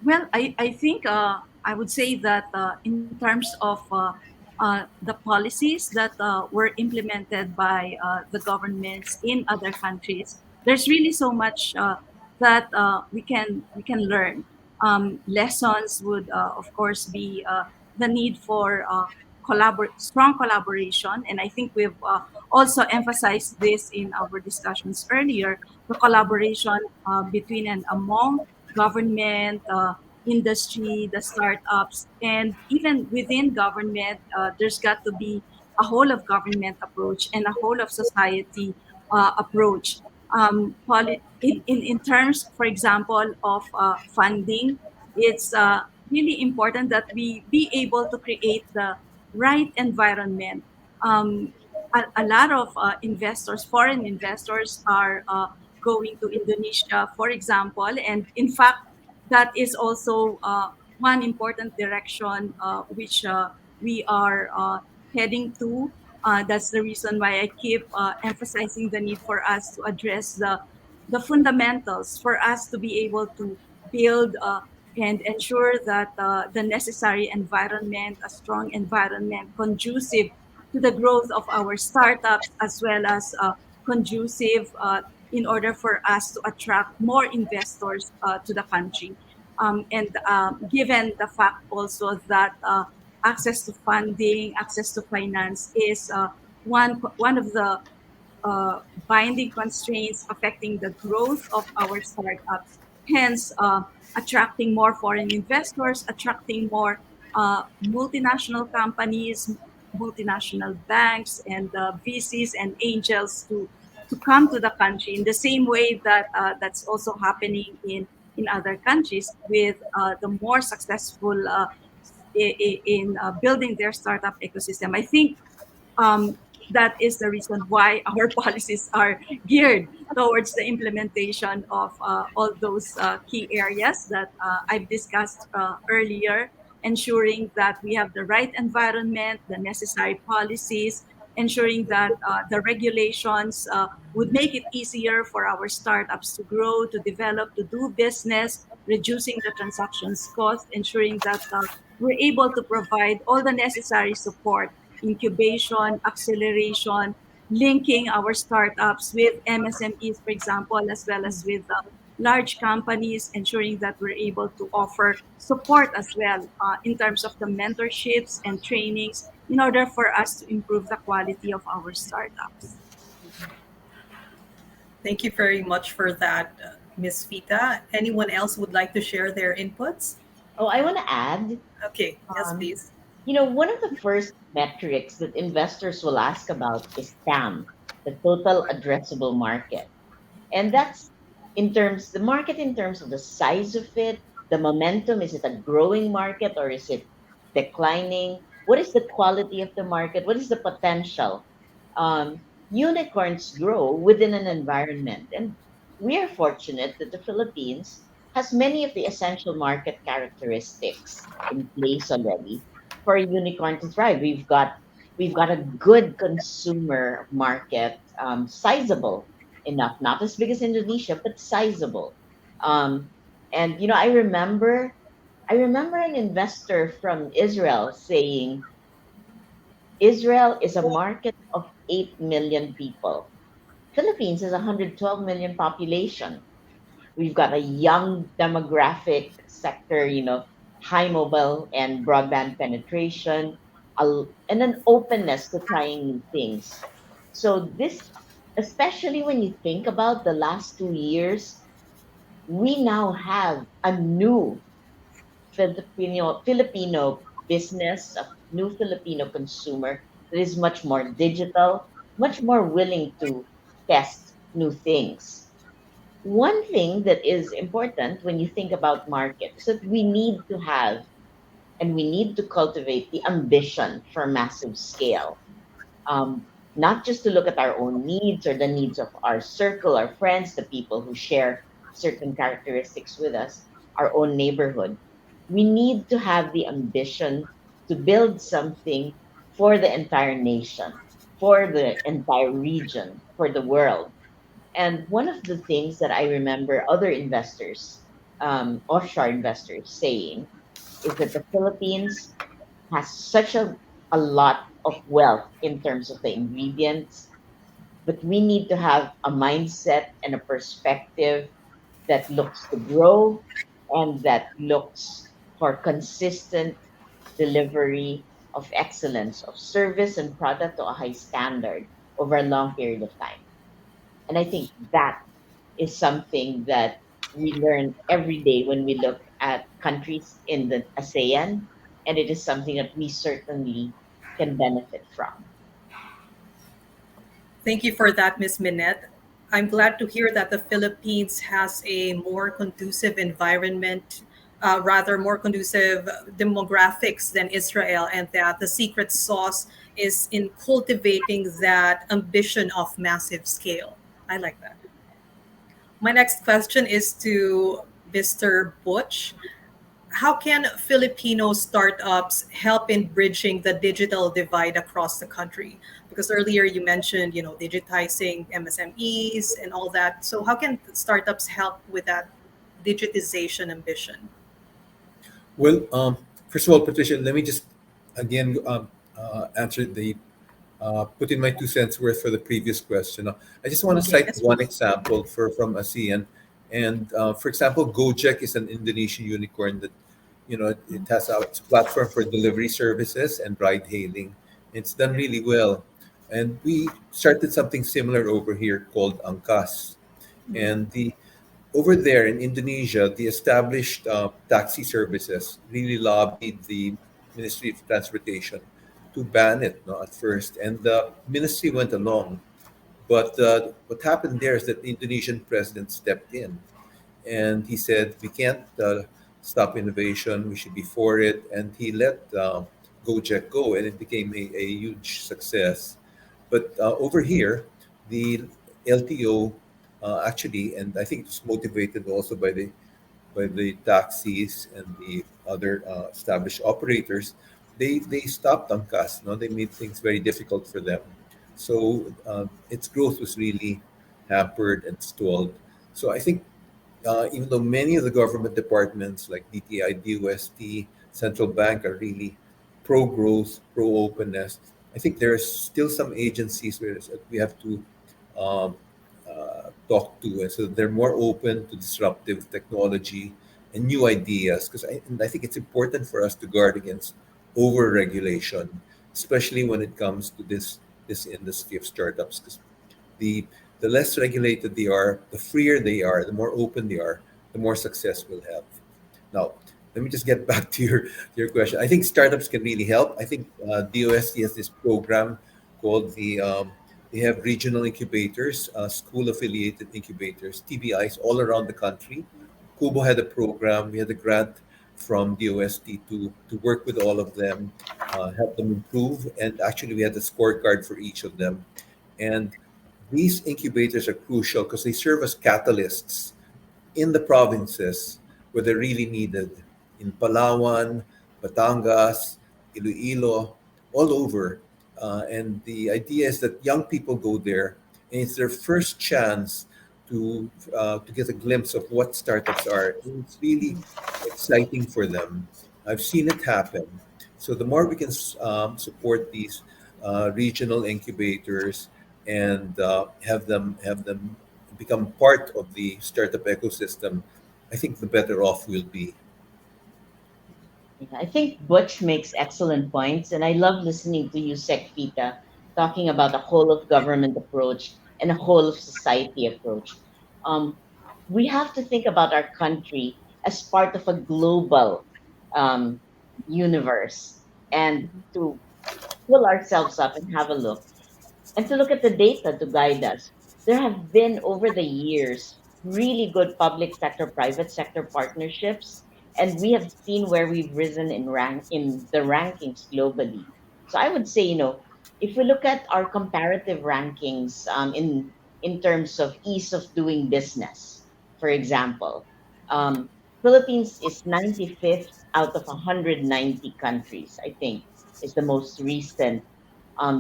Well, I think I would say that in terms of the policies that were implemented by the governments in other countries, there's really so much that we can learn. Lessons would, of course, be the need for strong collaboration, and I think we've also emphasized this in our discussions earlier. The collaboration between and among government, industry, the startups, and even within government, there's got to be a whole of government approach and a whole of society approach. In terms, for example, of funding, it's really important that we be able to create the right environment. Um, a lot of investors, foreign investors, are going to Indonesia, for example, and in fact, that is also one important direction which we are heading to. That's the reason why I keep emphasizing the need for us to address the fundamentals for us to be able to build and ensure that the necessary environment, a strong environment, conducive to the growth of our startups, as well as conducive in order for us to attract more investors to the country. And given the fact also that access to funding, access to finance is one of the uh, binding constraints affecting the growth of our startups. Hence, attracting more foreign investors, attracting more multinational companies, multinational banks, and VCs and angels to come to the country in the same way that that's also happening in other countries with the more successful in building their startup ecosystem. I think um, that is the reason why our policies are geared towards the implementation of all those key areas that I've discussed earlier, ensuring that we have the right environment, the necessary policies, ensuring that the regulations would make it easier for our startups to grow, to develop, to do business, reducing the transactions cost, ensuring that we're able to provide all the necessary support, incubation, acceleration, linking our startups with MSMEs, for example, as well as with large companies, ensuring that we're able to offer support as well in terms of the mentorships and trainings in order for us to improve the quality of our startups. Thank you very much for that, Ms. Vita. Anyone else would like to share their inputs? Oh, I want to add, Okay, yes, um, please. one of the first metrics that investors will ask about is TAM, the total addressable market. And that's the market in terms of the size of it, the momentum. Is it a growing market or is it declining? What is the quality of the market? What is the potential? Unicorns grow within an environment, and we are fortunate that the Philippines has many of the essential market characteristics in place already for a unicorn to thrive. We've got a good consumer market, sizable enough, not as big as Indonesia, but sizable. Um, and I remember an investor from Israel saying Israel is a market of 8 million people. Philippines is a 112 million population. We've got a young demographic sector, high mobile and broadband penetration, and an openness to trying new things. So this, especially when you think about the last 2 years, we now have a new Filipino business, a new Filipino consumer that is much more digital, much more willing to test new things. One thing that is important when you think about market is that we need to have and we need to cultivate the ambition for massive scale, not just to look at our own needs or the needs of our circle, our friends, the people who share certain characteristics with us, our own neighborhood. We need to have the ambition to build something for the entire nation, for the entire region, for the world. And one of the things that I remember other investors, offshore investors, saying is that the Philippines has such a lot of wealth in terms of the ingredients, but we need to have a mindset and a perspective that looks to grow and that looks for consistent delivery of excellence of service and product to a high standard over a long period of time. And I think that is something that we learn every day when we look at countries in the ASEAN, and it is something that we certainly can benefit from. Thank you for that, Ms. Minette. I'm glad to hear that the Philippines has a more conducive environment, rather more conducive demographics than Israel, and that the secret sauce is in cultivating that ambition of massive scale. I like that. My next question is to Mr. Butch. How can Filipino startups help in bridging the digital divide across the country? Because earlier you mentioned, digitizing MSMEs and all that. So how can startups help with that digitization ambition? Well, first of all, Patricia, let me just again answer the put in my 2 cents worth for the previous question. I just want to Okay, cite yes, one please. example from ASEAN. And for example, Gojek is an Indonesian unicorn that, it has its platform for delivery services and ride hailing. It's done really well. And we started something similar over here called Angkas. And the over there in Indonesia, the established taxi services really lobbied the Ministry of Transportation to ban it, no, at first, and the ministry went along. But what happened there is that the Indonesian president stepped in, and he said we can't stop innovation. We should be for it, and he let Gojek go, and it became a huge success. But over here, the LTO actually, and I think it's motivated also by the taxis and the other established operators. They stopped Angkas. No, they made things very difficult for them. So its growth was really hampered and stalled. So I think even though many of the government departments like DTI, DOST, central bank are really pro growth, pro openness, I think there are still some agencies where we have to um, talk to, and so they're more open to disruptive technology and new ideas. And I think it's important for us to guard against over regulation, especially when it comes to this industry of startups. Because the the less regulated they are, the freer they are, the more open they are, the more success we'll have. Now, let me just get back to your question. I think startups can really help. I think DOST has this program called they have regional incubators, school affiliated incubators, TBIs all around the country. Kubo had a program. We had a grant from DOST to work with all of them, help them improve, and actually we had a scorecard for each of them. And these incubators are crucial because they serve as catalysts in the provinces where they're really needed, in Palawan, Batangas, Iloilo, all over. And the idea is that young people go there, and it's their first chance to get a glimpse of what startups are. And it's really exciting for them. I've seen it happen. So the more we can support these regional incubators and have them become part of the startup ecosystem, I think the better off we'll be. Yeah, I think Butch makes excellent points, and I love listening to you, Sekfita, talking about a whole of government approach and a whole of society approach. Um, we have to think about our country as part of a global um, universe and to pull ourselves up and have a look and to look at the data to guide us. There have been over the years really good public sector, private sector partnerships, and we have seen where we've risen in the rankings globally. So I would say, if we look at our comparative rankings in terms of ease of doing business, for example, Philippines is 95th out of 190 countries. I think is the most recent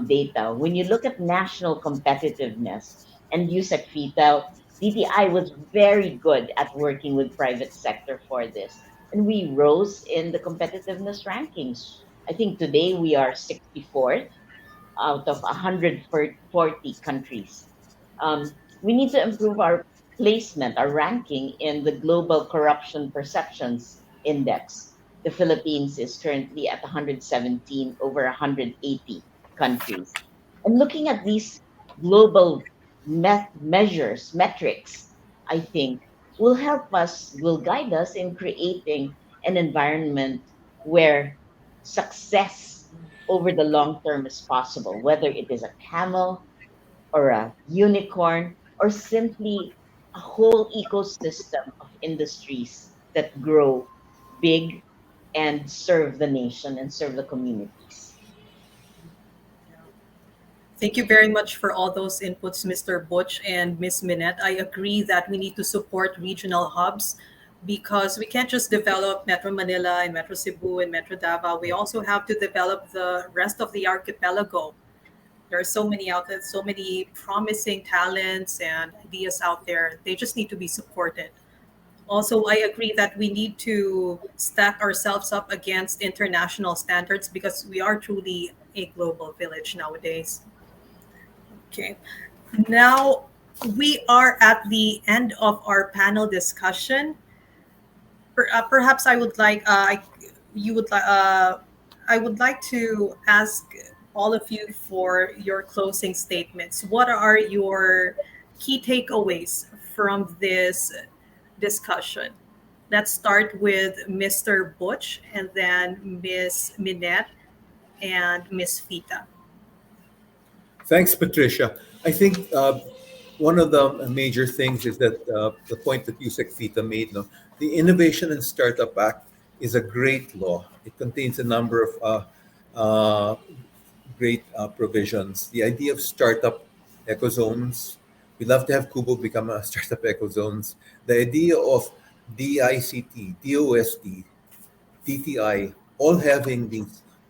data. When you look at national competitiveness and USEC FITA, DTI was very good at working with private sector for this. And we rose in the competitiveness rankings. I think today we are 64th out of 140 countries. We need to improve our placement, our ranking in the Global Corruption Perceptions Index. The Philippines is currently at 117 over 180 countries. And looking at these global measures, metrics, I think will guide us in creating an environment where success over the long term is possible, whether it is a camel or a unicorn or simply a whole ecosystem of industries that grow big and serve the nation and serve the communities. Thank you very much for all those inputs, Mr. Butch and Miss Minette. I agree that we need to support regional hubs because we can't just develop Metro Manila and Metro Cebu and Metro Davao. We also have to develop the rest of the archipelago. There are so many outlets, so many promising talents and ideas out there. They just need to be supported. Also, I agree that we need to stack ourselves up against international standards because we are truly a global village nowadays. Okay. Now we are at the end of our panel discussion. Perhaps I would like you would I would like to ask all of you for your closing statements. What are your key takeaways from this discussion? Let's start with Mr. Butch and then Miss Minette and Miss Fita. Thanks, Patricia. I think one of the major things is that the point that Yusek Fita made, no, the Innovation and Startup Act is a great law. It contains a number of great provisions. The idea of startup eco zones. We love to have Kubo become a startup eco zones. The idea of DICT, DOST, TTI, all having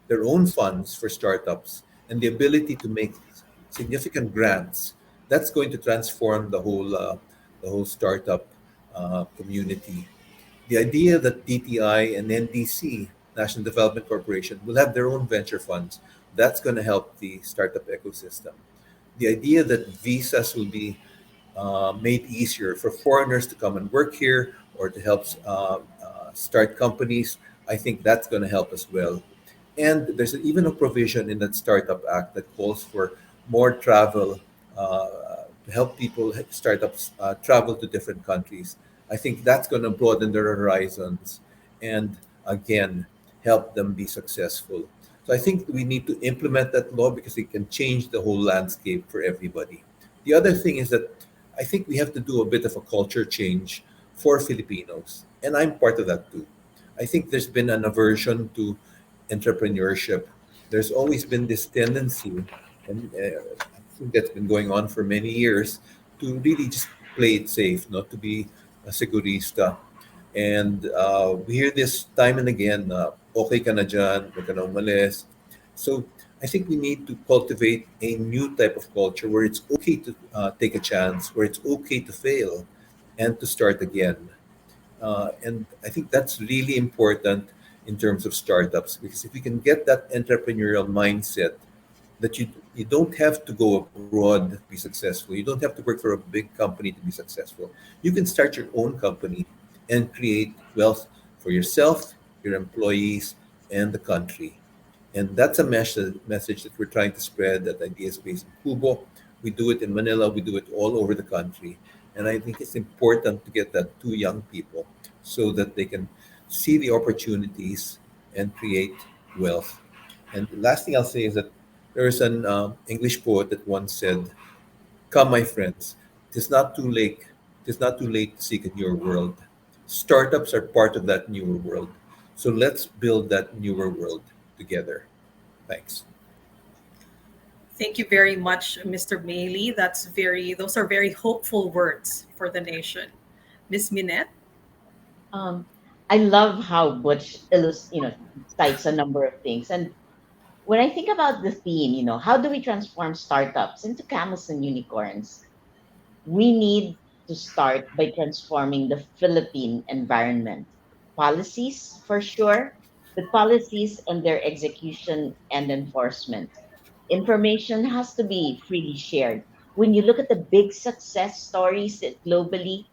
their own funds for startups and the ability to make significant grants, that's going to transform the whole startup community. The idea that DTI and NDC, National Development Corporation, will have their own venture funds, that's going to help the startup ecosystem. The idea that visas will be made easier for foreigners to come and work here or to help start companies, I think that's going to help as well. And there's even a provision in that Startup Act that calls for more travel to help people, startups, travel to different countries. I think that's going to broaden their horizons and again help them be successful. So I think we need to implement that law because it can change the whole landscape for everybody. The other thing is that I think we have to do a bit of a culture change for Filipinos, and I'm part of that too. I think there's been an aversion to entrepreneurship. There's always been this tendency, and I think that's been going on for many years, to really just play it safe, not to be a segurista. And we hear this time and again, okay ka na dyan, huwag ka na umalis. So I think we need to cultivate a new type of culture where it's okay to take a chance, where it's okay to fail and to start again. And I think that's really important in terms of startups because if we can get that entrepreneurial mindset that you don't have to go abroad to be successful. You don't have to work for a big company to be successful. You can start your own company and create wealth for yourself, your employees, and the country. And that's a message that we're trying to spread at Ideas Based in Cubo. We do it in Manila, we do it all over the country. And I think it's important to get that to young people so that they can see the opportunities and create wealth. And the last thing I'll say is that there is an English poet that once said, "Come, my friends, tis not too late. Tis not too late to seek a newer world. Startups are part of that newer world. So let's build that newer world together." Thanks. Thank you very much, Mr. Bailey. Those are very hopeful words for the nation. Miss Minette? Um, I love how Butch cites a number of things. And when I think about the theme, how do we transform startups into camels and unicorns? We need to start by transforming the Philippine environment. Policies, for sure, but policies and their execution and enforcement. Information has to be freely shared. When you look at the big success stories globally,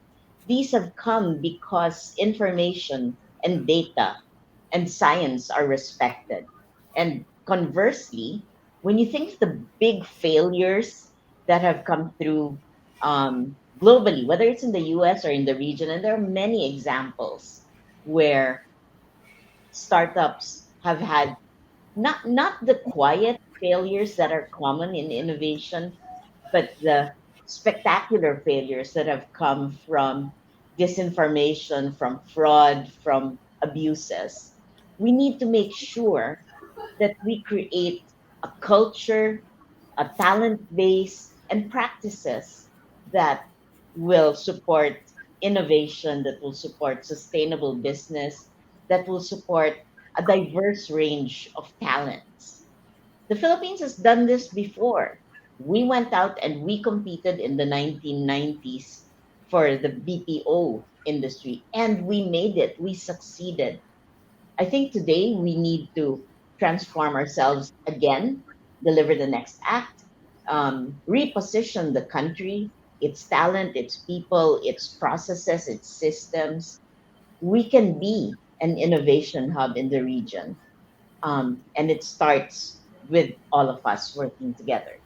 these have come because information and data and science are respected. And conversely, when you think of the big failures that have come through globally, whether it's in the US or in the region, and there are many examples where startups have had not the quiet failures that are common in innovation, but the spectacular failures that have come from disinformation, from fraud, from abuses. We need to make sure that we create a culture, a talent base, and practices that will support innovation, that will support sustainable business, that will support a diverse range of talents. The Philippines has done this before. We went out and we competed in the 1990s for the BPO industry and we made it. We succeeded. I think today we need to transform ourselves again, deliver the next act, reposition the country, its talent, its people, its processes, its systems. We can be an innovation hub in the region. And it starts with all of us working together.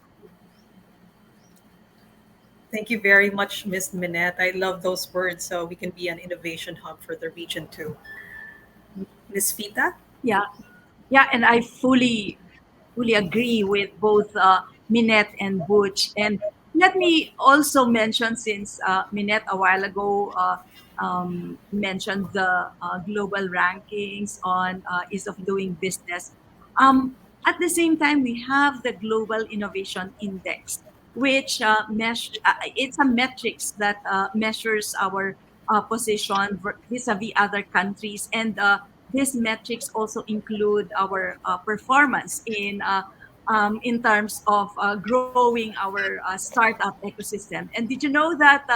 Thank you very much, Miss Minette. I love those words. So we can be an innovation hub for the region too. Miss Fita? Yeah, yeah, and I fully agree with both Minette and Butch. And let me also mention, since Minette a while ago mentioned the global rankings on ease of doing business. At the same time, we have the Global Innovation Index, which it's a metrics that measures our position vis-a-vis other countries. And these metrics also include our performance in terms of growing our startup ecosystem. And did you know that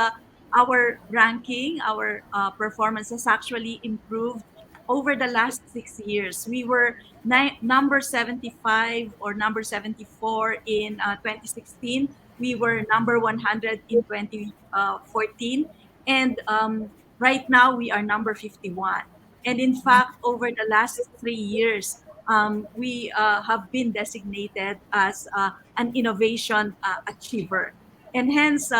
our ranking, our performance has actually improved over the last 6 years? We were number 75 or number 74 in 2016. We were number 100 in 2014. And right now we are number 51. And in fact, over the last 3 years, we have been designated as an innovation achiever. And hence,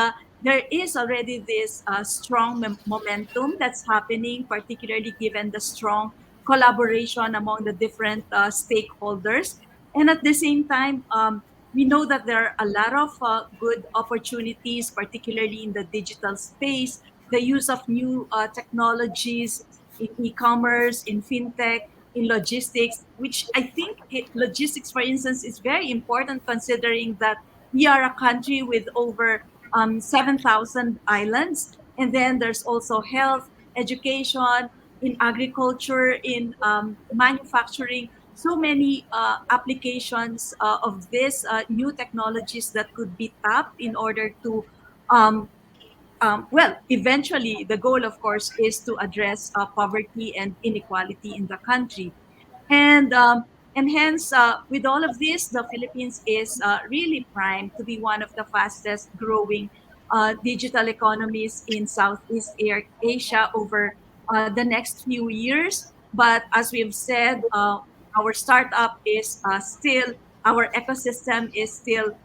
there is already this strong momentum that's happening, particularly given the strong collaboration among the different stakeholders. And at the same time, we know that there are a lot of good opportunities, particularly in the digital space, the use of new technologies in e-commerce, in fintech, in logistics, which I think logistics, for instance, is very important considering that we are a country with over 7,000 islands. And then there's also health, education, in agriculture, in manufacturing, so many applications of these new technologies that could be tapped in order to um, well, eventually, the goal, of course, is to address poverty and inequality in the country. And and hence, with all of this, the Philippines is really primed to be one of the fastest growing digital economies in Asia over the next few years. But as we've said, our startup is still, our ecosystem is still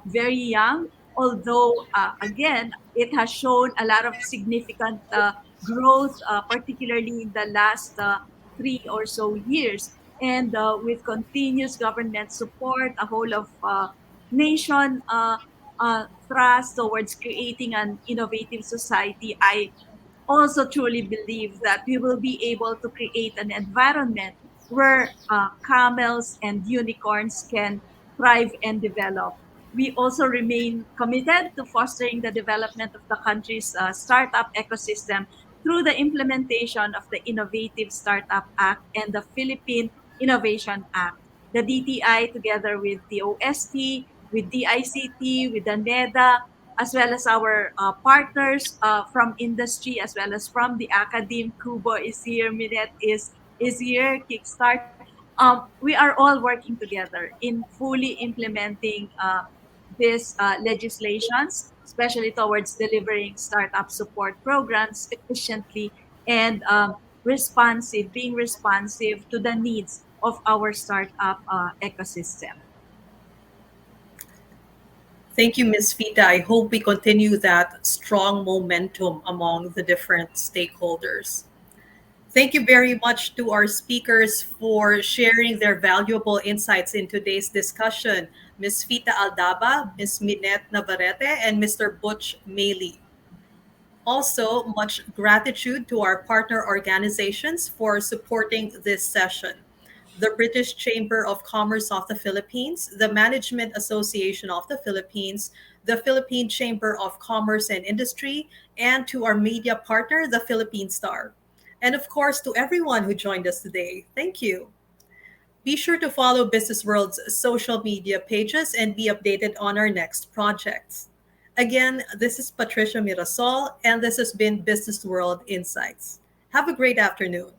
very young, although again, it has shown a lot of significant growth, particularly in the last 3 or so years. And with continuous government support, a whole of nation thrust towards creating an innovative society, I also truly believe that we will be able to create an environment where camels and unicorns can thrive and develop. We also remain committed to fostering the development of the country's startup ecosystem through the implementation of the Innovative Startup Act and the Philippine Innovation Act. The DTI, together with the OST, with DICT, with the NEDA, as well as our partners from industry, as well as from the academe. Kubo is here, Minette is here, Kickstart. We are all working together in fully implementing these legislations, especially towards delivering startup support programs efficiently and being responsive to the needs of our startup ecosystem. Thank you, Ms. Fita. I hope we continue that strong momentum among the different stakeholders. Thank you very much to our speakers for sharing their valuable insights in today's discussion. Ms. Fita Aldaba, Ms. Minette Navarrete, and Mr. Butch Maley. Also, much gratitude to our partner organizations for supporting this session: the British Chamber of Commerce of the Philippines, the Management Association of the Philippines, the Philippine Chamber of Commerce and Industry, and to our media partner, the Philippine Star. And of course, to everyone who joined us today, thank you. Be sure to follow Business World's social media pages and be updated on our next projects. Again, this is Patricia Mirasol, and this has been Business World Insights. Have a great afternoon.